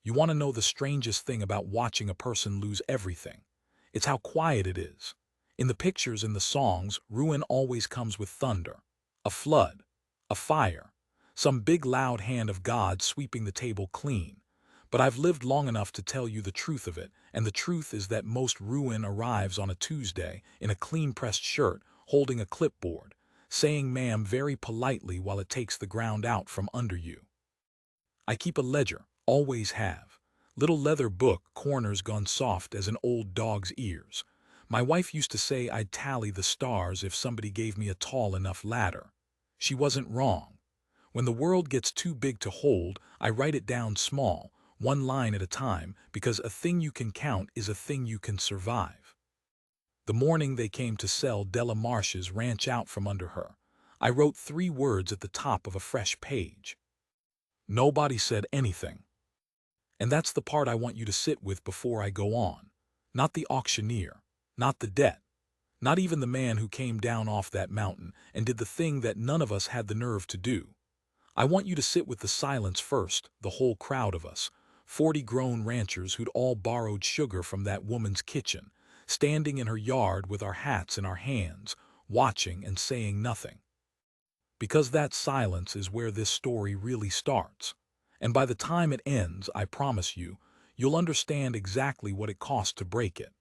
You want to know the strangest thing about watching a person lose everything? It's how quiet it is. In the pictures and the songs, ruin always comes with thunder, a flood, a fire, some big loud hand of God sweeping the table clean. But I've lived long enough to tell you the truth of it, and the truth is that most ruin arrives on a Tuesday in a clean-pressed shirt, holding a clipboard, saying ma'am very politely while it takes the ground out from under you. I keep a ledger, always have. Little leather book, corners gone soft as an old dog's ears. My wife used to say I'd tally the stars if somebody gave me a tall enough ladder. She wasn't wrong. When the world gets too big to hold, I write it down small, one line at a time, because a thing you can count is a thing you can survive. The morning they came to sell Della Marsh's ranch out from under her, I wrote 3 words at the top of a fresh page. Nobody said anything. And that's the part I want you to sit with before I go on. Not the auctioneer, not the debt, not even the man who came down off that mountain and did the thing that none of us had the nerve to do. I want you to sit with the silence first, the whole crowd of us, 40 grown ranchers who'd all borrowed sugar from that woman's kitchen, standing in her yard with our hats in our hands, watching and saying nothing. Because that silence is where this story really starts. And by the time it ends, I promise you, you'll understand exactly what it cost to break it.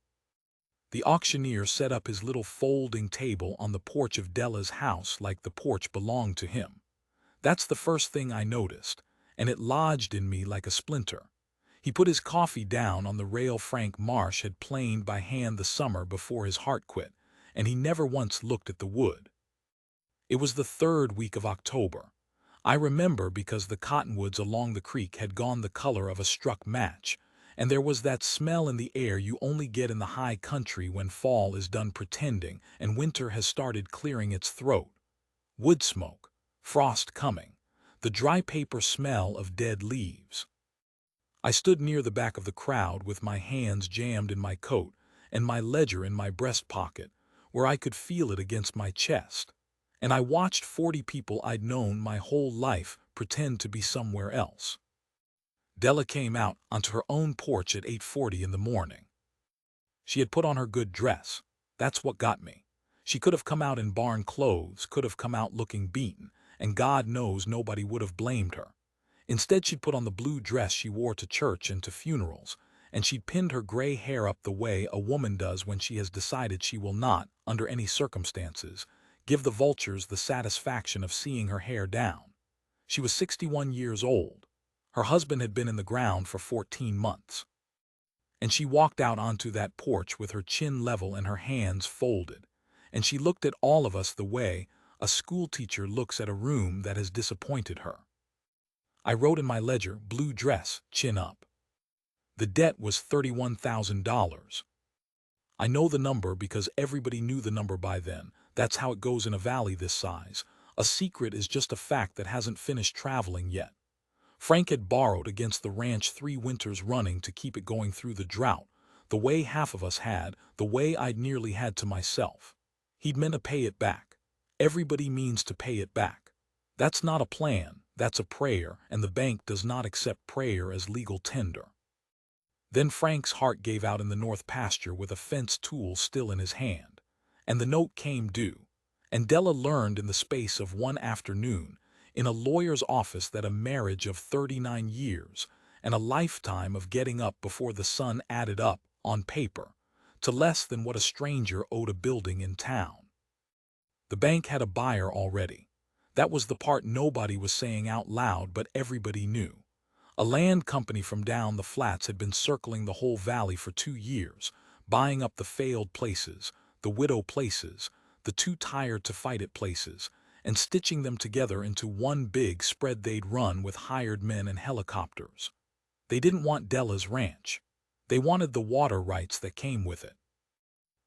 The auctioneer set up his little folding table on the porch of Della's house like the porch belonged to him. That's the first thing I noticed, and it lodged in me like a splinter. He put his coffee down on the rail Frank Marsh had planed by hand the summer before his heart quit, and he never once looked at the wood. It was the 3rd week of October. I remember because the cottonwoods along the creek had gone the color of a struck match, and there was that smell in the air you only get in the high country when fall is done pretending and winter has started clearing its throat. Wood smoke, frost coming, the dry paper smell of dead leaves. I stood near the back of the crowd with my hands jammed in my coat and my ledger in my breast pocket, where I could feel it against my chest. And I watched 40 people I'd known my whole life pretend to be somewhere else. Della came out onto her own porch at 8:40 in the morning. She had put on her good dress. That's what got me. She could have come out in barn clothes, could have come out looking beaten, and God knows nobody would have blamed her. Instead, she'd put on the blue dress she wore to church and to funerals, and she'd pinned her gray hair up the way a woman does when she has decided she will not, under any circumstances, give the vultures the satisfaction of seeing her hair down. She was 61 years old. Her husband had been in the ground for 14 months. And she walked out onto that porch with her chin level and her hands folded, and she looked at all of us the way a schoolteacher looks at a room that has disappointed her. I wrote in my ledger, blue dress, chin up. The debt was $31,000. I know the number because everybody knew the number by then. That's how it goes in a valley this size. A secret is just a fact that hasn't finished traveling yet. Frank had borrowed against the ranch 3 winters running to keep it going through the drought, the way half of us had, the way I'd nearly had to myself. He'd meant to pay it back. Everybody means to pay it back. That's not a plan, that's a prayer, and the bank does not accept prayer as legal tender. Then Frank's heart gave out in the north pasture with a fence tool still in his hand, and the note came due, and Della learned in the space of one afternoon, in a lawyer's office, that a marriage of 39 years and a lifetime of getting up before the sun added up, on paper, to less than what a stranger owed a building in town. The bank had a buyer already. That was the part nobody was saying out loud, but everybody knew. A land company from down the flats had been circling the whole valley for 2 years, buying up the failed places, the widow places, the too tired to fight it places, and stitching them together into one big spread they'd run with hired men and helicopters. They didn't want Della's ranch. They wanted the water rights that came with it.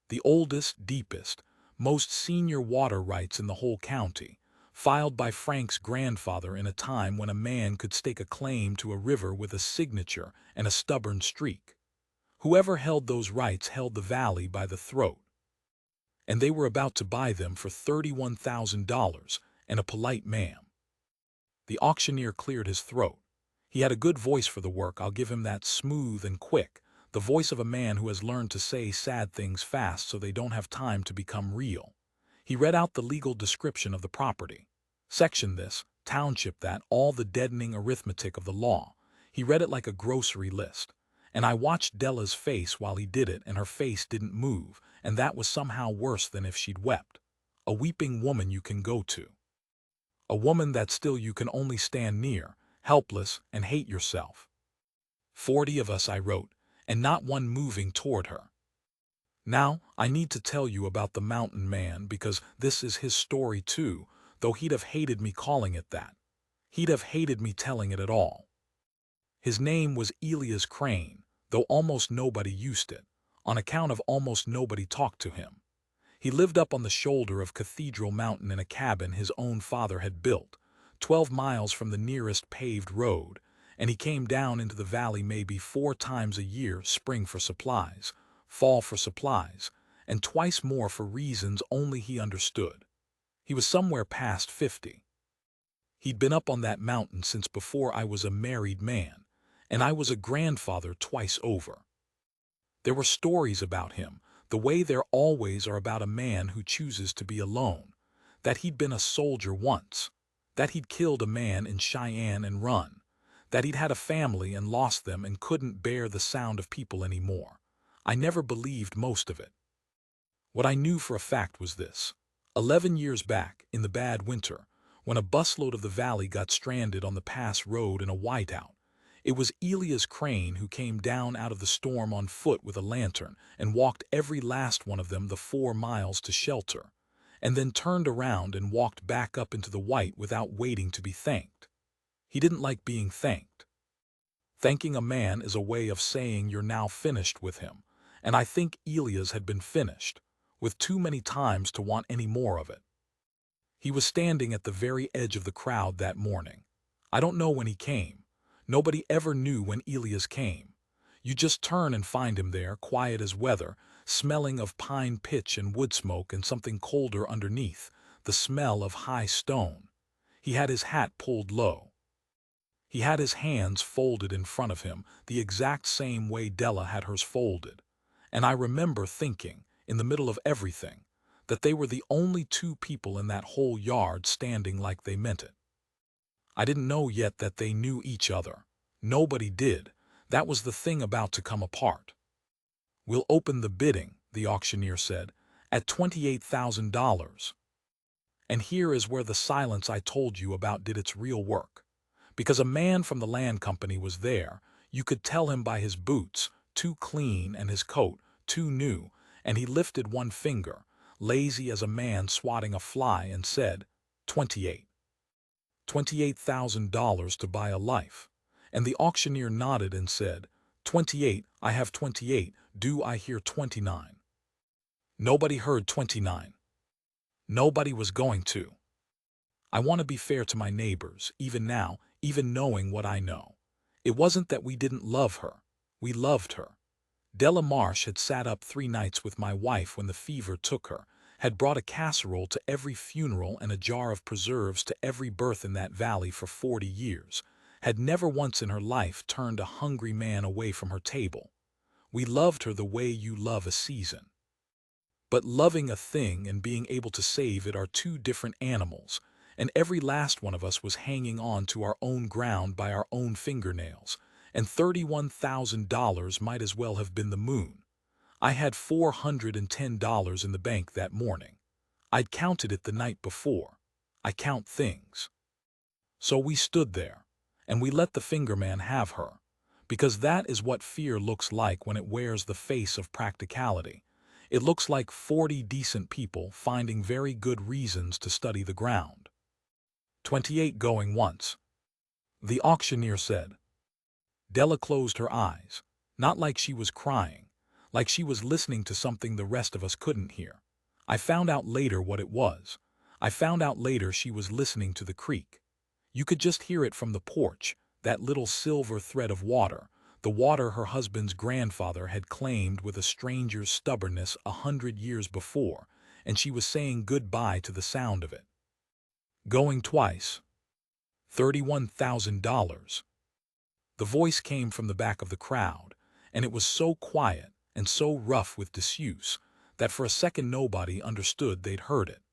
The oldest, deepest, most senior water rights in the whole county, filed by Frank's grandfather in a time when a man could stake a claim to a river with a signature and a stubborn streak. Whoever held those rights held the valley by the throat. And they were about to buy them for $31,000 and a polite ma'am. The auctioneer cleared his throat. He had a good voice for the work, I'll give him that, smooth and quick, the voice of a man who has learned to say sad things fast so they don't have time to become real. He read out the legal description of the property. Section this, township that, all the deadening arithmetic of the law. He read it like a grocery list. And I watched Della's face while he did it, and her face didn't move, and that was somehow worse than if she'd wept. A weeping woman you can go to. A woman that still you can only stand near, helpless, and hate yourself. 40 of us, I wrote, and not one moving toward her. Now, I need to tell you about the mountain man because this is his story too, though he'd have hated me calling it that. He'd have hated me telling it at all. His name was Elias Crane, though almost nobody used it, on account of almost nobody talked to him. He lived up on the shoulder of Cathedral Mountain in a cabin his own father had built, 12 miles from the nearest paved road, and he came down into the valley maybe 4 times a year, spring for supplies, fall for supplies, and twice more for reasons only he understood. He was somewhere past 50. He'd been up on that mountain since before I was a married man, and I was a grandfather twice over. There were stories about him, the way there always are about a man who chooses to be alone, that he'd been a soldier once, that he'd killed a man in Cheyenne and run, that he'd had a family and lost them and couldn't bear the sound of people anymore. I never believed most of it. What I knew for a fact was this. 11 years back, in the bad winter, when a busload of the valley got stranded on the pass road in a whiteout, it was Elias Crane who came down out of the storm on foot with a lantern and walked every last one of them the 4 miles to shelter, and then turned around and walked back up into the white without waiting to be thanked. He didn't like being thanked. Thanking a man is a way of saying you're now finished with him, and I think Elias had been finished, with too many times to want any more of it. He was standing at the very edge of the crowd that morning. I don't know when he came. Nobody ever knew when Elias came. You just turn and find him there, quiet as weather, smelling of pine pitch and wood smoke and something colder underneath, the smell of high stone. He had his hat pulled low. He had his hands folded in front of him, the exact same way Della had hers folded. And I remember thinking, in the middle of everything, that they were the only 2 people in that whole yard standing like they meant it. I didn't know yet that they knew each other. Nobody did. That was the thing about to come apart. We'll open the bidding, the auctioneer said, at $28,000. And here is where the silence I told you about did its real work. Because a man from the land company was there, you could tell him by his boots, too clean, and his coat, too new, and he lifted one finger, lazy as a man swatting a fly, and said, 28. $28,000 to buy a life. And the auctioneer nodded and said, 28, I have 28, do I hear 29? Nobody heard 29. Nobody was going to. I want to be fair to my neighbors, even now, even knowing what I know. It wasn't that we didn't love her. We loved her. Della Marsh had sat up 3 nights with my wife when the fever took her, had brought a casserole to every funeral and a jar of preserves to every birth in that valley for 40 years, had never once in her life turned a hungry man away from her table. We loved her the way you love a season. But loving a thing and being able to save it are 2 different animals, and every last one of us was hanging on to our own ground by our own fingernails, and $31,000 might as well have been the moon. I had $410 in the bank that morning. I'd counted it the night before. I count things. So we stood there, and we let the fingerman have her, because that is what fear looks like when it wears the face of practicality. It looks like 40 decent people finding very good reasons to study the ground. 28 going once, the auctioneer said. Della closed her eyes, not like she was crying, like she was listening to something the rest of us couldn't hear. I found out later what it was. I found out later she was listening to the creek. You could just hear it from the porch, that little silver thread of water, the water her husband's grandfather had claimed with a stranger's stubbornness 100 years before, and she was saying goodbye to the sound of it. Going twice. $31,000. The voice came from the back of the crowd, and it was so quiet and so rough with disuse that for a second nobody understood they'd heard it.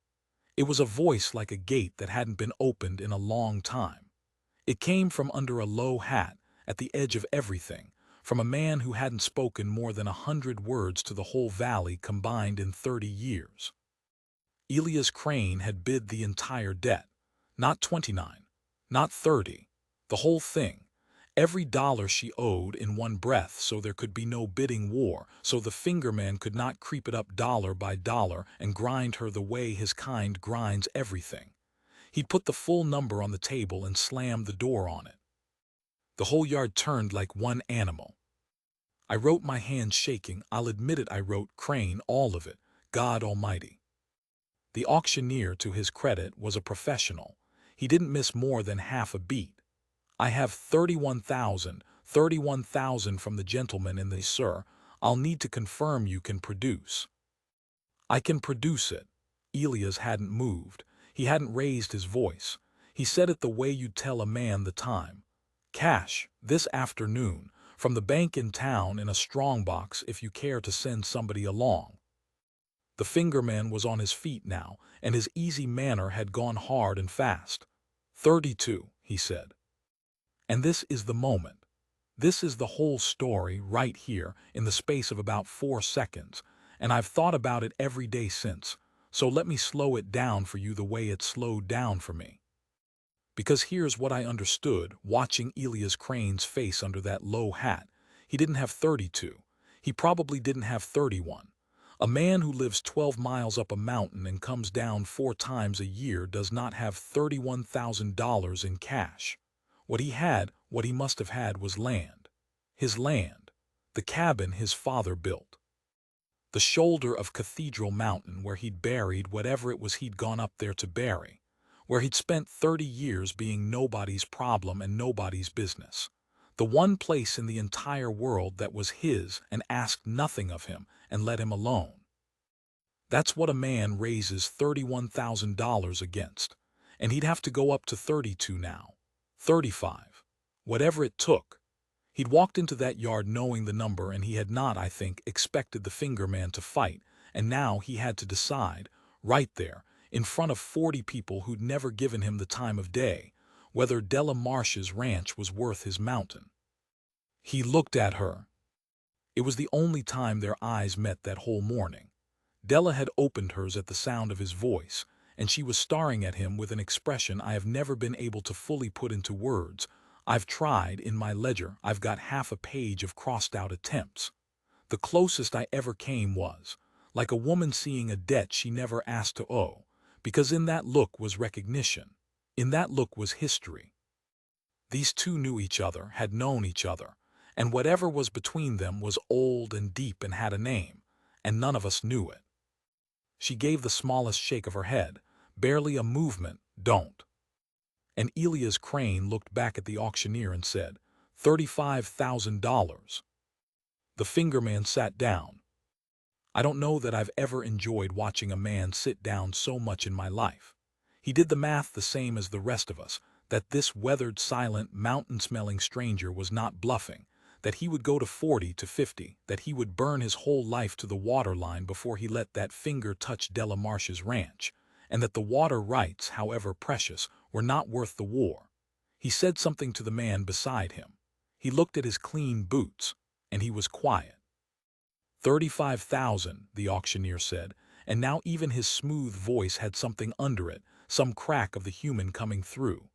It was a voice like a gate that hadn't been opened in a long time. It came from under a low hat, at the edge of everything, from a man who hadn't spoken more than 100 words to the whole valley combined in 30 years. Elias Crane had bid the entire debt. Not 29, not 30, the whole thing. Every dollar she owed in one breath, so there could be no bidding war, so the fingerman could not creep it up dollar by dollar and grind her the way his kind grinds everything. He'd put the full number on the table and slammed the door on it. The whole yard turned like one animal. I wrote, my hand shaking. I'll admit it, I wrote, Crane, all of it, God Almighty. The auctioneer, to his credit, was a professional. He didn't miss more than half a beat. I have 31,000 from the gentleman in the, sir. I'll need to confirm you can produce. I can produce it. Elias hadn't moved. He hadn't raised his voice. He said it the way you'd tell a man the time. Cash, this afternoon, from the bank in town in a strongbox if you care to send somebody along. The fingerman was on his feet now, and his easy manner had gone hard and fast. 32, he said. And this is the moment. This is the whole story right here in the space of about 4 seconds, and I've thought about it every day since, so let me slow it down for you the way it slowed down for me. Because here's what I understood watching Elias Crane's face under that low hat. He didn't have 32. He probably didn't have 31. A man who lives 12 miles up a mountain and comes down 4 times a year does not have $31,000 in cash. What he had, what he must have had, was land. His land. The cabin his father built. The shoulder of Cathedral Mountain where he'd buried whatever it was he'd gone up there to bury. Where he'd spent 30 years being nobody's problem and nobody's business. The one place in the entire world that was his and asked nothing of him and let him alone. That's what a man raises $31,000 against, and he'd have to go up to 32 now, 35, whatever it took. He'd walked into that yard knowing the number, and he had not, I think, expected the fingerman to fight, and now he had to decide, right there, in front of 40 people who'd never given him the time of day, whether Della Marsh's ranch was worth his mountain. He looked at her. It was the only time their eyes met that whole morning. Della had opened hers at the sound of his voice, and she was staring at him with an expression I have never been able to fully put into words. I've tried. In my ledger, I've got half a page of crossed-out attempts. The closest I ever came was, like a woman seeing a debt she never asked to owe, because in that look was recognition. In that look was history. These two knew each other, had known each other, and whatever was between them was old and deep and had a name, and none of us knew it. She gave the smallest shake of her head, barely a movement, don't. And Elias Crane looked back at the auctioneer and said, $35,000. The fingerman sat down. I don't know that I've ever enjoyed watching a man sit down so much in my life. He did the math the same as the rest of us, that this weathered, silent, mountain-smelling stranger was not bluffing, that he would go to 40 to 50, that he would burn his whole life to the waterline before he let that finger touch Della Marsh's ranch, and that the water rights, however precious, were not worth the war. He said something to the man beside him. He looked at his clean boots, and he was quiet. 35,000, the auctioneer said, and now even his smooth voice had something under it, some crack of the human coming through.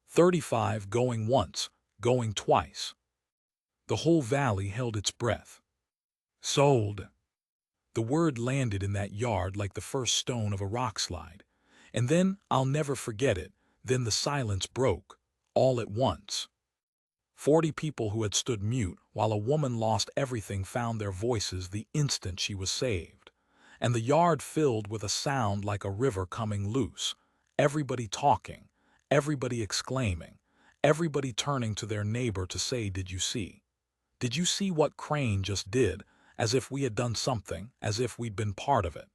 35 going once, going twice. The whole valley held its breath. Sold. The word landed in that yard like the first stone of a rock slide. And then, I'll never forget it, then the silence broke, all at once. 40 people who had stood mute while a woman lost everything found their voices the instant she was saved. And the yard filled with a sound like a river coming loose. Everybody talking, everybody exclaiming, everybody turning to their neighbor to say, did you see? Did you see what Crane just did? As if we had done something, as if we'd been part of it.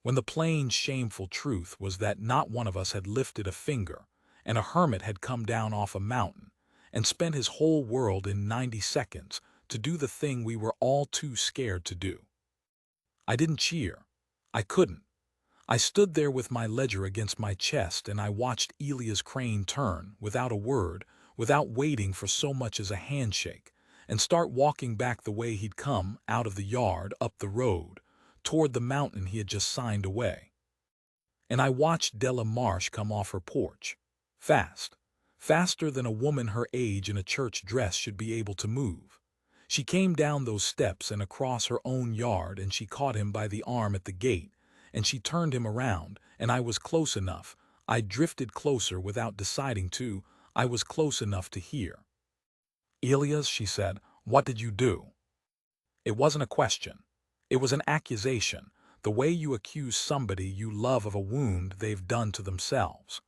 When the plain, shameful truth was that not one of us had lifted a finger, and a hermit had come down off a mountain, and spent his whole world in 90 seconds to do the thing we were all too scared to do. I didn't cheer. I couldn't. I stood there with my ledger against my chest and I watched Elias Crane turn, without a word, without waiting for so much as a handshake, and start walking back the way he'd come, out of the yard, up the road, toward the mountain he had just signed away. And I watched Della Marsh come off her porch. Fast. Faster than a woman her age in a church dress should be able to move. She came down those steps and across her own yard and she caught him by the arm at the gate, and she turned him around, and I was close enough. I drifted closer without deciding to. I was close enough to hear. "Elias," she said, "what did you do?" It wasn't a question. It was an accusation, the way you accuse somebody you love of a wound they've done to themselves.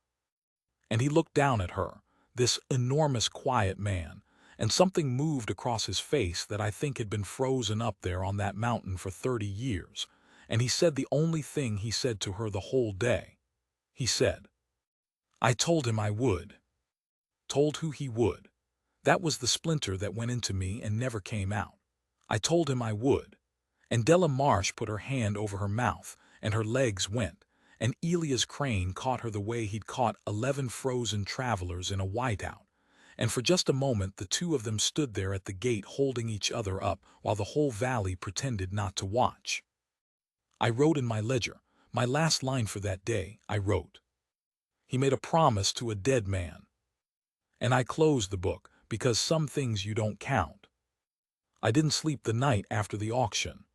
And he looked down at her, this enormous quiet man, and something moved across his face that I think had been frozen up there on that mountain for 30 years, and he said the only thing he said to her the whole day. He said, "I told him I would." Told who he would. That was the splinter that went into me and never came out. I told him I would. And Della Marsh put her hand over her mouth, and her legs went, and Elias Crane caught her the way he'd caught 11 frozen travelers in a whiteout. And for just a moment the two of them stood there at the gate holding each other up while the whole valley pretended not to watch. I wrote in my ledger, my last line for that day, I wrote, "He made a promise to a dead man." And I closed the book, because some things you don't count. I didn't sleep the night after the auction.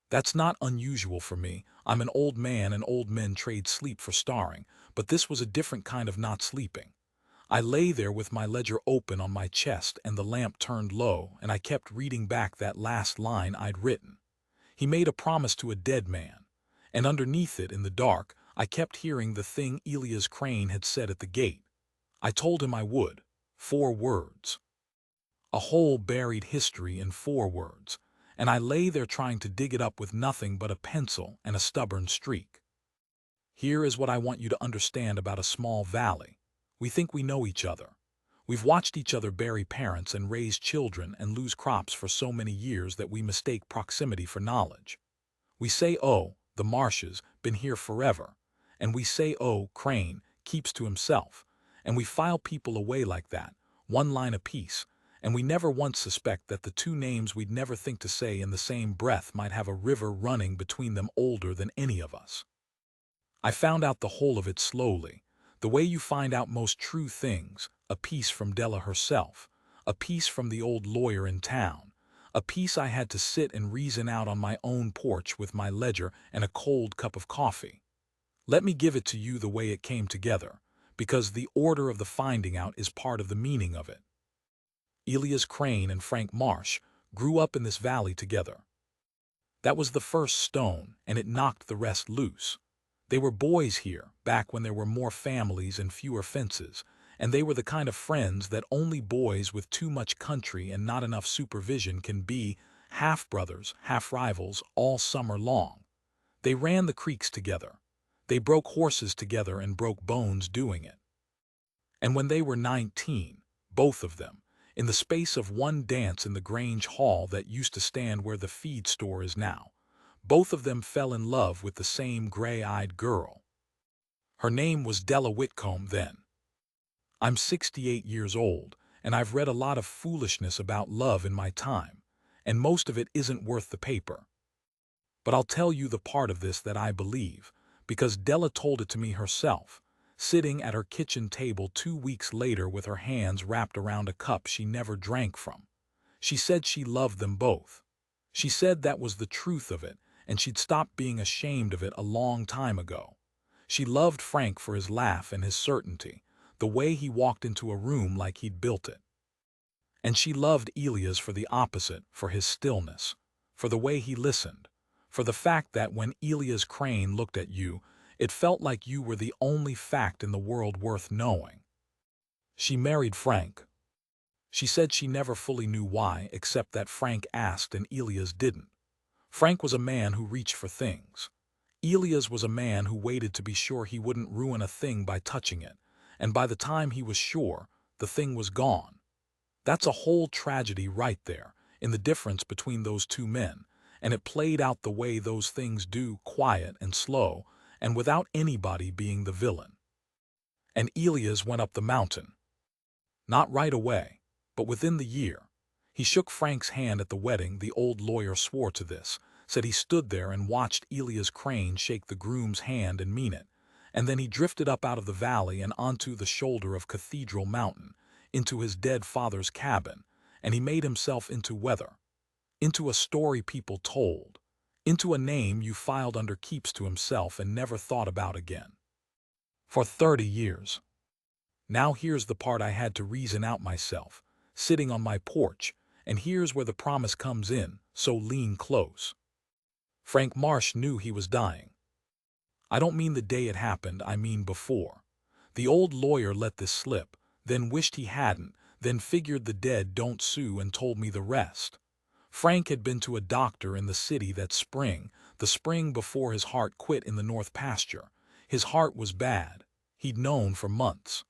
That's not unusual for me. I'm an old man and old men trade sleep for starring, but this was a different kind of not sleeping. I lay there with my ledger open on my chest and the lamp turned low, and I kept reading back that last line I'd written. He made a promise to a dead man. And underneath it, in the dark, I kept hearing the thing Elias Crane had said at the gate. I told him I would. 4 words. A whole buried history in 4 words. And I lay there trying to dig it up with nothing but a pencil and a stubborn streak. Here is what I want you to understand about a small valley. We think we know each other. We've watched each other bury parents and raise children and lose crops for so many years that we mistake proximity for knowledge. We say, "Oh, the Marshes, been here forever." And we say, "Oh, Crane, keeps to himself." And we file people away like that, 1 line apiece, and we never once suspect that the 2 names we'd never think to say in the same breath might have a river running between them older than any of us. I found out the whole of it slowly, the way you find out most true things, a piece from Della herself, a piece from the old lawyer in town, a piece I had to sit and reason out on my own porch with my ledger and a cold cup of coffee. Let me give it to you the way it came together, because the order of the finding out is part of the meaning of it. Elias Crane and Frank Marsh grew up in this valley together. That was the first stone, and it knocked the rest loose. They were boys here, back when there were more families and fewer fences, and they were the kind of friends that only boys with too much country and not enough supervision can be, half-brothers, half-rivals, all summer long. They ran the creeks together. They broke horses together and broke bones doing it. And when they were 19, both of them, in the space of one dance in the Grange Hall that used to stand where the feed store is now, both of them fell in love with the same gray-eyed girl. Her name was Della Whitcomb then. I'm 68 years old, and I've read a lot of foolishness about love in my time, and most of it isn't worth the paper. But I'll tell you the part of this that I believe, because Della told it to me herself, sitting at her kitchen table 2 weeks later with her hands wrapped around a cup she never drank from. She said she loved them both. She said that was the truth of it, and she'd stopped being ashamed of it a long time ago. She loved Frank for his laugh and his certainty, the way he walked into a room like he'd built it. And she loved Elias for the opposite, for his stillness, for the way he listened, for the fact that when Elias Crane looked at you, it felt like you were the only fact in the world worth knowing. She married Frank. She said she never fully knew why, except that Frank asked and Elias didn't. Frank was a man who reached for things. Elias was a man who waited to be sure he wouldn't ruin a thing by touching it, and by the time he was sure, the thing was gone. That's a whole tragedy right there, in the difference between those two men, and it played out the way those things do, quiet and slow, and without anybody being the villain. And Elias went up the mountain. Not right away, but within the year. He shook Frank's hand at the wedding. The old lawyer swore to this, said he stood there and watched Elias Crane shake the groom's hand and mean it, and then he drifted up out of the valley and onto the shoulder of Cathedral Mountain, into his dead father's cabin, and he made himself into weather, into a story people told, into a name you filed under keeps to himself and never thought about again. For 30 years. Now here's the part I had to reason out myself, sitting on my porch, and here's where the promise comes in, so lean close. Frank Marsh knew he was dying. I don't mean the day it happened, I mean before. The old lawyer let this slip, then wished he hadn't, then figured the dead don't sue and told me the rest. Frank had been to a doctor in the city that spring, the spring before his heart quit in the North Pasture. His heart was bad. He'd known for months.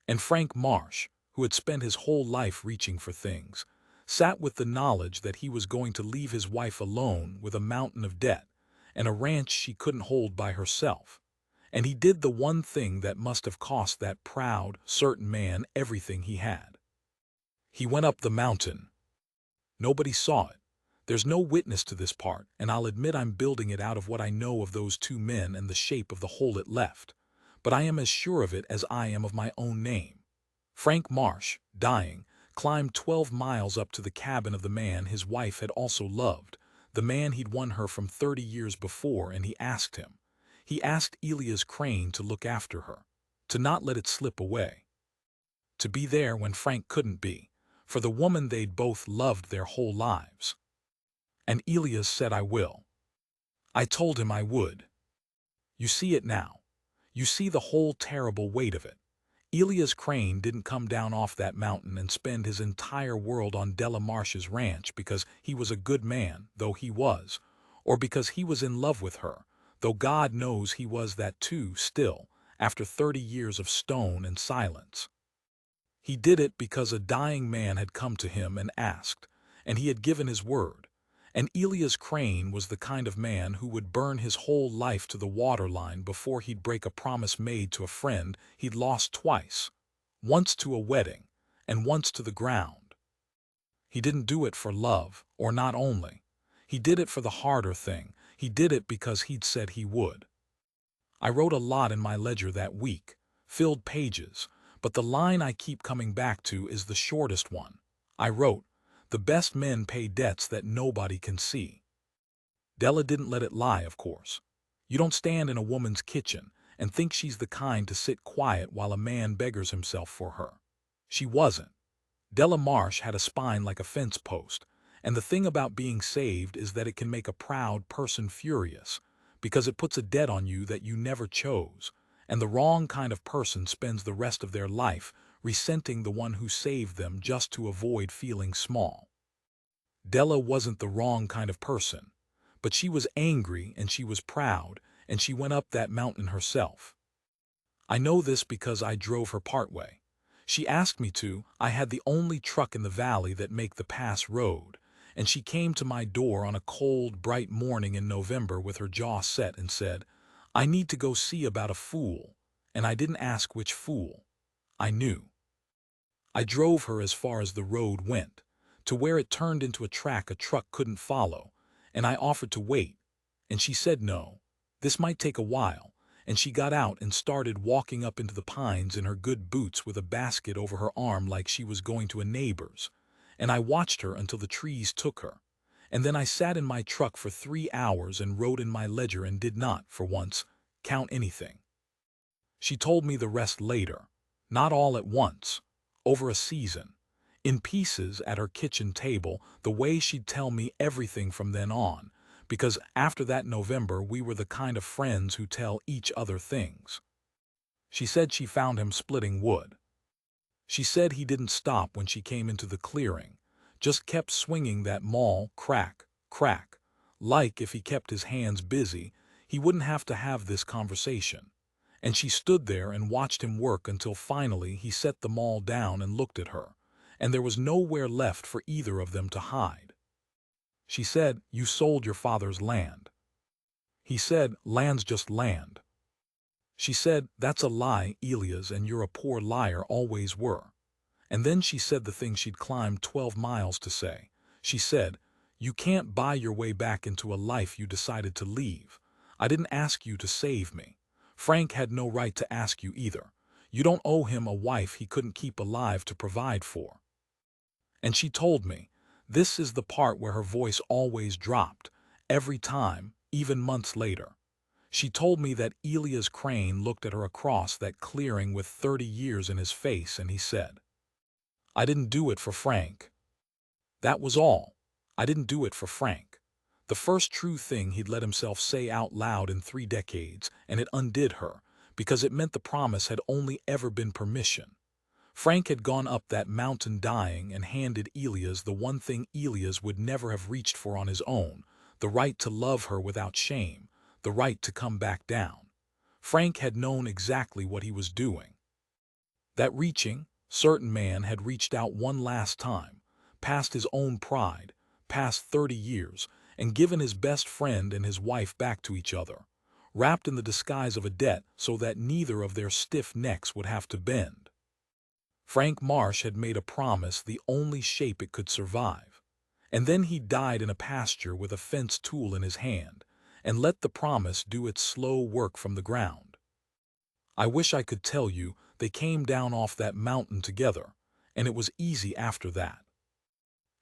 And Frank Marsh, who had spent his whole life reaching for things, sat with the knowledge that he was going to leave his wife alone with a mountain of debt and a ranch she couldn't hold by herself. And he did the one thing that must have cost that proud, certain man everything he had. He went up the mountain. Nobody saw it. There's no witness to this part, and I'll admit I'm building it out of what I know of those two men and the shape of the hole it left. But I am as sure of it as I am of my own name. Frank Marsh, dying, climbed 12 miles up to the cabin of the man his wife had also loved, the man he'd won her from 30 years before, and he asked him. He asked Elias Crane to look after her, to not let it slip away. To be there when Frank couldn't be, for the woman they'd both loved their whole lives. And Elias said, I will. I told him I would. You see it now. You see the whole terrible weight of it. Elias Crane didn't come down off that mountain and spend his entire world on Della Marsh's ranch because he was a good man, though he was, or because he was in love with her, though God knows he was that too still, after 30 years of stone and silence. He did it because a dying man had come to him and asked, and he had given his word. And Elias Crane was the kind of man who would burn his whole life to the waterline before he'd break a promise made to a friend he'd lost twice, once to a wedding and once to the ground. He didn't do it for love, or not only. He did it for the harder thing. He did it because he'd said he would. I wrote a lot in my ledger that week, filled pages, but the line I keep coming back to is the shortest one. I wrote, the best men pay debts that nobody can see. Della didn't let it lie, of course. You don't stand in a woman's kitchen and think she's the kind to sit quiet while a man beggars himself for her. She wasn't. Della Marsh had a spine like a fence post, and the thing about being saved is that it can make a proud person furious, because it puts a debt on you that you never chose, and the wrong kind of person spends the rest of their life resenting the one who saved them just to avoid feeling small. Della wasn't the wrong kind of person, but she was angry and she was proud, and she went up that mountain herself. I know this because I drove her partway. She asked me to. I had the only truck in the valley that make the pass road, and she came to my door on a cold, bright morning in November with her jaw set and said, I need to go see about a fool, and I didn't ask which fool. I knew. I drove her as far as the road went, to where it turned into a track a truck couldn't follow, and I offered to wait, and she said no, this might take a while, and she got out and started walking up into the pines in her good boots with a basket over her arm like she was going to a neighbor's, and I watched her until the trees took her, and then I sat in my truck for 3 hours and wrote in my ledger and did not, for once, count anything. She told me the rest later, not all at once, over a season, in pieces at her kitchen table, the way she'd tell me everything from then on, because after that November we were the kind of friends who tell each other things. She said she found him splitting wood. She said he didn't stop when she came into the clearing, just kept swinging that maul, crack, crack, like if he kept his hands busy, he wouldn't have to have this conversation. And she stood there and watched him work until finally he set the maul down and looked at her, and there was nowhere left for either of them to hide. She said, "You sold your father's land." He said, "Land's just land." She said, "That's a lie, Elias, and you're a poor liar, always were." And then she said the thing she'd climbed 12 miles to say. She said, "You can't buy your way back into a life you decided to leave. I didn't ask you to save me. Frank had no right to ask you either. You don't owe him a wife he couldn't keep alive to provide for." And she told me, this is the part where her voice always dropped, every time, even months later. She told me that Elias Crane looked at her across that clearing with 30 years in his face, and he said, "I didn't do it for Frank." That was all. I didn't do it for Frank. The first true thing he'd let himself say out loud in 3 decades, and it undid her, because it meant the promise had only ever been permission. Frank had gone up that mountain dying and handed Elias the one thing Elias would never have reached for on his own, the right to love her without shame, the right to come back down. Frank had known exactly what he was doing. That reaching, certain man had reached out one last time, past his own pride, past 30 years, and given his best friend and his wife back to each other, wrapped in the disguise of a debt so that neither of their stiff necks would have to bend. Frank Marsh had made a promise the only shape it could survive, and then he died in a pasture with a fence tool in his hand, and let the promise do its slow work from the ground. I wish I could tell you they came down off that mountain together, and it was easy after that.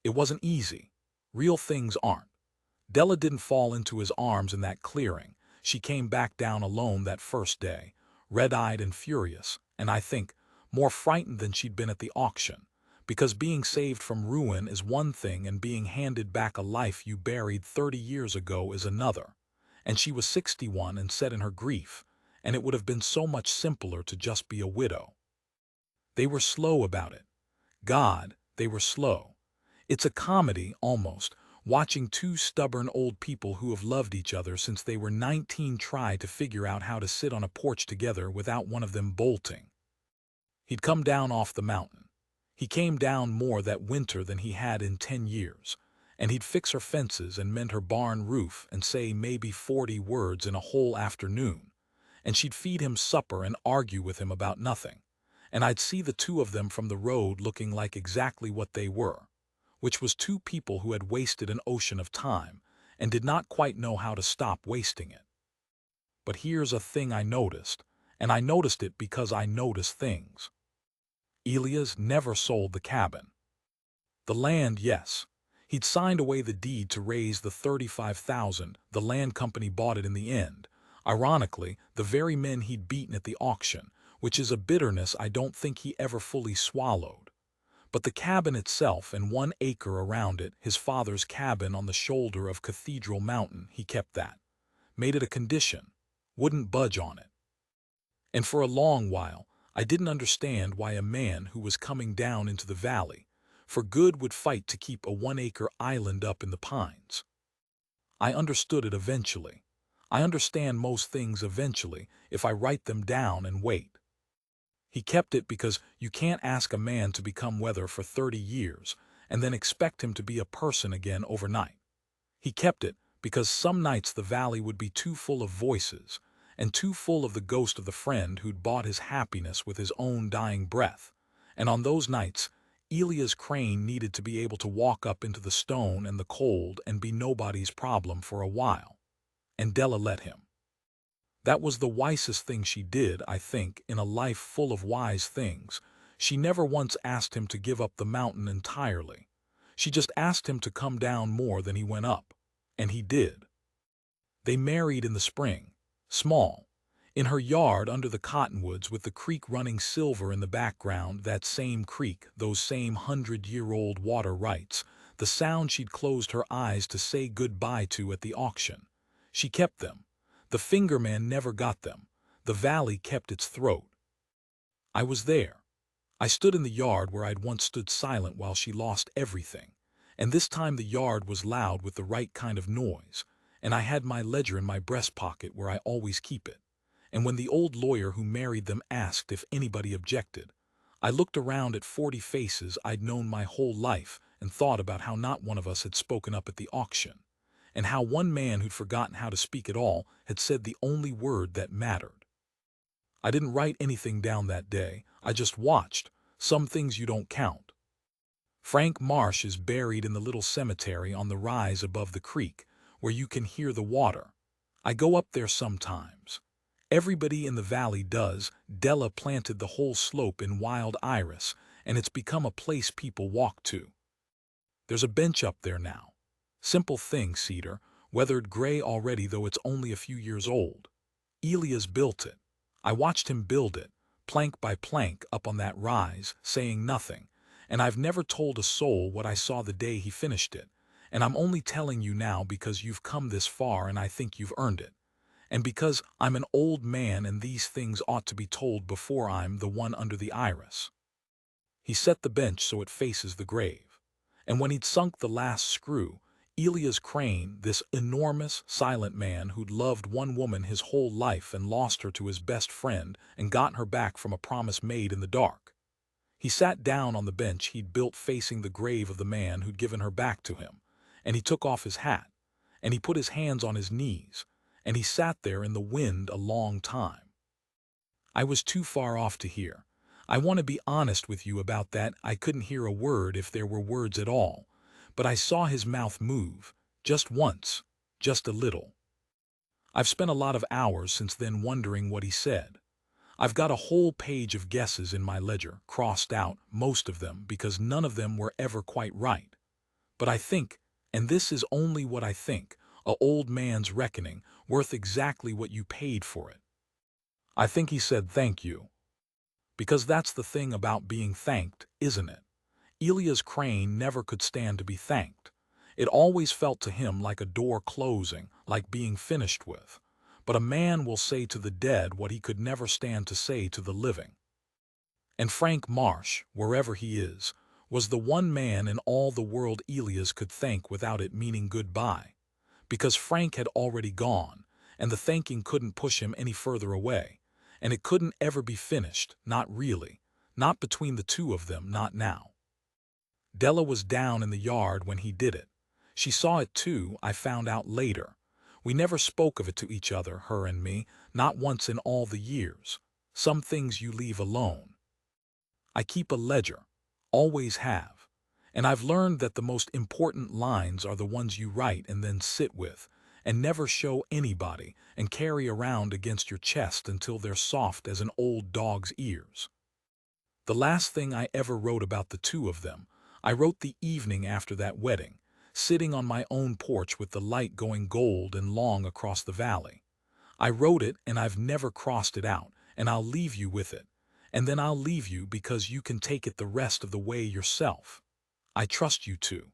It wasn't easy. Real things aren't. Della didn't fall into his arms in that clearing. She came back down alone that first day, red-eyed and furious, and I think, more frightened than she'd been at the auction, because being saved from ruin is one thing and being handed back a life you buried 30 years ago is another. And she was 61 and said in her grief, and it would have been so much simpler to just be a widow. They were slow about it. God, they were slow. It's a comedy, almost, watching 2 stubborn old people who have loved each other since they were 19 try to figure out how to sit on a porch together without one of them bolting. He'd come down off the mountain. He came down more that winter than he had in 10 years, and he'd fix her fences and mend her barn roof and say maybe 40 words in a whole afternoon, and she'd feed him supper and argue with him about nothing, and I'd see the 2 of them from the road looking like exactly what they were, which was 2 people who had wasted an ocean of time and did not quite know how to stop wasting it. But here's a thing I noticed, and I noticed it because I notice things. Elias never sold the cabin. The land, yes. He'd signed away the deed to raise the $35,000. The land company bought it in the end. Ironically, the very men he'd beaten at the auction, which is a bitterness I don't think he ever fully swallowed. But the cabin itself and 1 acre around it, his father's cabin on the shoulder of Cathedral Mountain, he kept that. Made it a condition. Wouldn't budge on it. And for a long while, I didn't understand why a man who was coming down into the valley for good would fight to keep a 1-acre island up in the pines. I understood it eventually. I understand most things eventually if I write them down and wait. He kept it because you can't ask a man to become weather for 30 years and then expect him to be a person again overnight. He kept it because some nights the valley would be too full of voices and too full of the ghost of the friend who'd bought his happiness with his own dying breath, and on those nights, Elias Crane needed to be able to walk up into the stone and the cold and be nobody's problem for a while. And Della let him. That was the wisest thing she did, I think, in a life full of wise things. She never once asked him to give up the mountain entirely. She just asked him to come down more than he went up. And he did. They married in the spring, small, in her yard under the cottonwoods with the creek running silver in the background, that same creek, those same 100-year-old water rights, the sound she'd closed her eyes to say goodbye to at the auction. She kept them. The fingerman never got them. The valley kept its throat. I was there. I stood in the yard where I'd once stood silent while she lost everything, and this time the yard was loud with the right kind of noise, and I had my ledger in my breast pocket where I always keep it. And when the old lawyer who married them asked if anybody objected, I looked around at 40 faces I'd known my whole life and thought about how not one of us had spoken up at the auction, and how one man who'd forgotten how to speak at all had said the only word that mattered. I didn't write anything down that day, I just watched. Some things you don't count. Frank Marsh is buried in the little cemetery on the rise above the creek, where you can hear the water. I go up there sometimes. Everybody in the valley does. Della planted the whole slope in wild iris, and it's become a place people walk to. There's a bench up there now. Simple thing, cedar, weathered gray already though it's only a few years old. Elias built it. I watched him build it, plank by plank up on that rise, saying nothing, and I've never told a soul what I saw the day he finished it, and I'm only telling you now because you've come this far and I think you've earned it, and because I'm an old man and these things ought to be told before I'm the one under the iris. He set the bench so it faces the grave, and when he'd sunk the last screw, Elias Crane, this enormous, silent man who'd loved one woman his whole life and lost her to his best friend and gotten her back from a promise made in the dark. He sat down on the bench he'd built facing the grave of the man who'd given her back to him, and he took off his hat, and he put his hands on his knees, and he sat there in the wind a long time. I was too far off to hear. I want to be honest with you about that. I couldn't hear a word if there were words at all. But I saw his mouth move, just once, just a little. I've spent a lot of hours since then wondering what he said. I've got a whole page of guesses in my ledger, crossed out, most of them, because none of them were ever quite right. But I think, and this is only what I think, a old man's reckoning, worth exactly what you paid for it. I think he said thank you. Because that's the thing about being thanked, isn't it? Elias Crane never could stand to be thanked. It always felt to him like a door closing, like being finished with. But a man will say to the dead what he could never stand to say to the living. And Frank Marsh, wherever he is, was the one man in all the world Elias could thank without it meaning goodbye. Because Frank had already gone, and the thanking couldn't push him any further away. And it couldn't ever be finished, not really. Not between the two of them, not now. Della was down in the yard when he did it. She saw it too, I found out later. We never spoke of it to each other, her and me, not once in all the years. Some things you leave alone. I keep a ledger, always have. And I've learned that the most important lines are the ones you write and then sit with, and never show anybody, and carry around against your chest until they're soft as an old dog's ears. The last thing I ever wrote about the two of them, I wrote the evening after that wedding, sitting on my own porch with the light going gold and long across the valley. I wrote it and I've never crossed it out, and I'll leave you with it. And then I'll leave you because you can take it the rest of the way yourself. I trust you to.